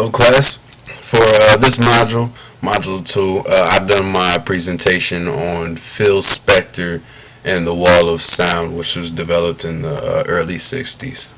Hello class. For this module 2, I've done my presentation on Phil Spector and the Wall of Sound, which was developed in the early 60s.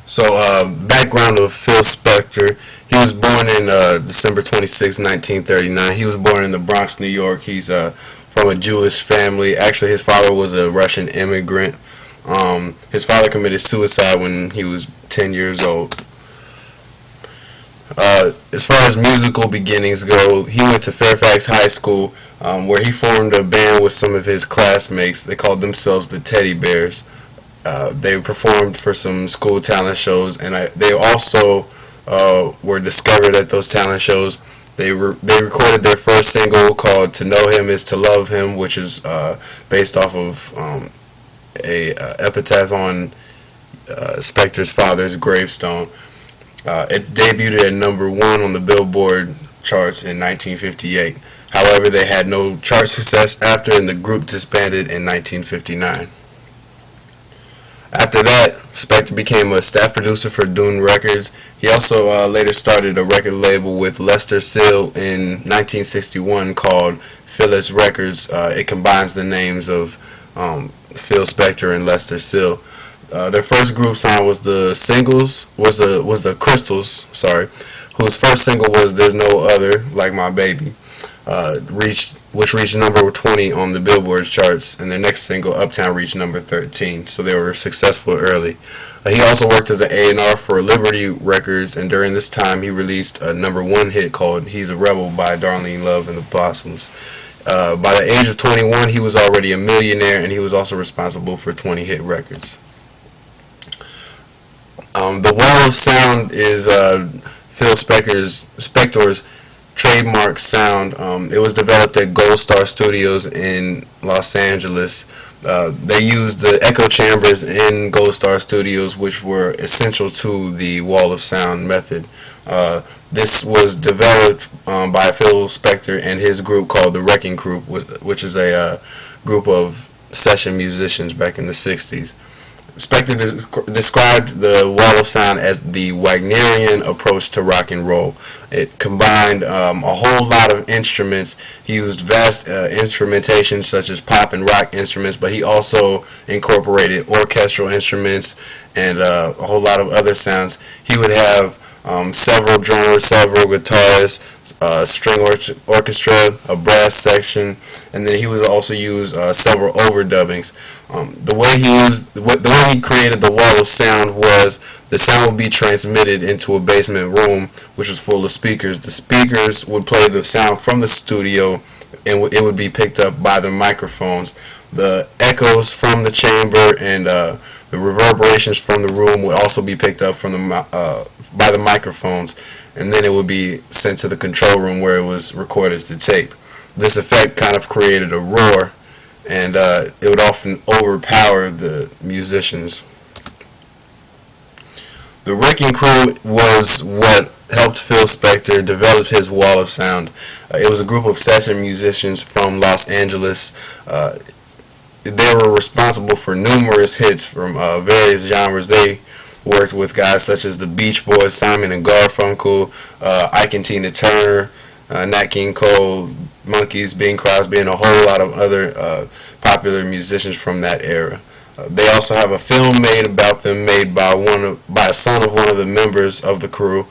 So, background of Phil Spector. He was born in December 26, 1939. He was born in the Bronx, New York. He's from a Jewish family. Actually, his father was a Russian immigrant. His father committed suicide when he was 10 years old. As far as musical beginnings go, he went to Fairfax High School, where he formed a band with some of his classmates. They called themselves the Teddy Bears. They performed for some school talent shows, and they also were discovered at those talent shows. They recorded their first single called "To Know Him Is to Love Him," which is based off of a epitaph on Spector's father's gravestone. It debuted at #1 on the Billboard charts in 1958. However, they had no chart success after, and the group disbanded in 1959. After that, Spector became a staff producer for Dune Records. He also later started a record label with Lester Sill in 1961 called Phyllis Records. It combines the names of Phil Spector and Lester Sill. Their first group sign was the Crystals, whose first single was "There's No Other Like My Baby," which reached number 20 on the Billboard charts, and their next single, "Uptown," reached number 13, so they were successful early. He also worked as an A&R for Liberty Records, and during this time he released a #1 hit called "He's a Rebel" by Darlene Love and the Blossoms. By the age of 21, he was already a millionaire, and he was also responsible for 20 hit records. The Wall of Sound is Phil Spector's trademark sound. It was developed at Gold Star Studios in Los Angeles. They used the echo chambers in Gold Star Studios, which were essential to the Wall of Sound method. This was developed by Phil Spector and his group called the Wrecking Crew, which is a group of session musicians back in the 60s. Spector described the Wall of Sound as the Wagnerian approach to rock and roll. It combined a whole lot of instruments. He used vast instrumentation such as pop and rock instruments, but he also incorporated orchestral instruments and a whole lot of other sounds. He would have several drummers, several guitarists, string orchestra, a brass section, and then he would also use several overdubbings. The way he created the Wall of Sound was the sound would be transmitted into a basement room, which was full of speakers. The speakers would play the sound from the studio, and it would be picked up by the microphones. The echoes from the chamber and the reverberations from the room would also be picked up from by the microphones, and then it would be sent to the control room where it was recorded to tape. This effect kind of created a roar, and it would often overpower the musicians. The Wrecking Crew was what helped Phil Spector develop his Wall of Sound. It was a group of session musicians from Los Angeles. They were responsible for numerous hits from various genres. They worked with guys such as the Beach Boys, Simon and Garfunkel, Ike and Tina Turner, Nat King Cole, Monkees, Bing Crosby, and a whole lot of other popular musicians from that era. They also have a film made about them, made by a son of one of the members of the crew,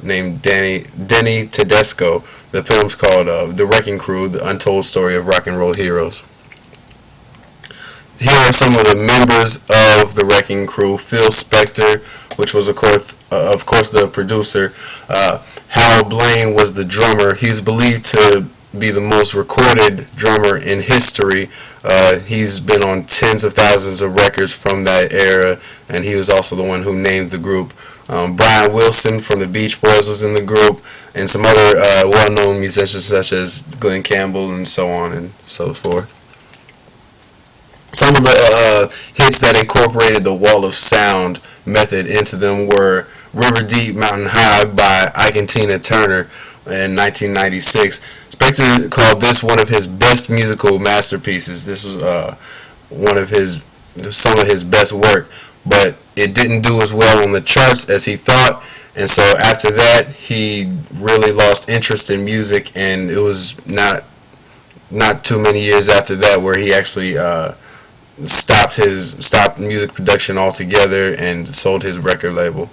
named Denny Tedesco. The film's called The Wrecking Crew: The Untold Story of Rock and Roll Heroes. Here are some of the members of the Wrecking Crew. Phil Spector, which was of course the producer. Hal Blaine was the drummer. He's believed to be the most recorded drummer in history. He's been on tens of thousands of records from that era, and he was also the one who named the group. Brian Wilson from the Beach Boys was in the group, and some other well-known musicians such as Glenn Campbell and so on and so forth. Some of the hits that incorporated the Wall of Sound method into them were River Deep Mountain High by Ike and Tina Turner in 1996. Spector called this one of his best musical masterpieces. This was some of his best work, but it didn't do as well on the charts as he thought, and so after that he really lost interest in music, and it was not too many years after that where he actually stopped music production altogether and sold his record label.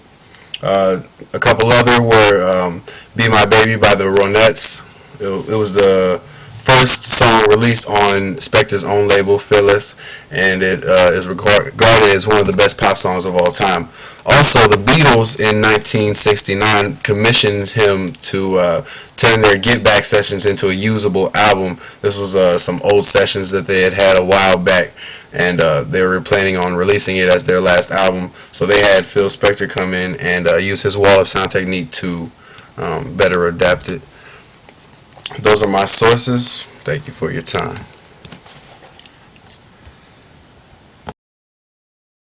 A couple other were "Be My Baby" by the Ronettes. It was the first song released on Spector's own label, Phyllis, and it is regarded as one of the best pop songs of all time. Also, the Beatles in 1969 commissioned him to turn their Get Back sessions into a usable album. This was some old sessions that they had a while back, and they were planning on releasing it as their last album. So they had Phil Spector come in and use his wall of sound technique to better adapt it. Those are my sources. Thank you for your time.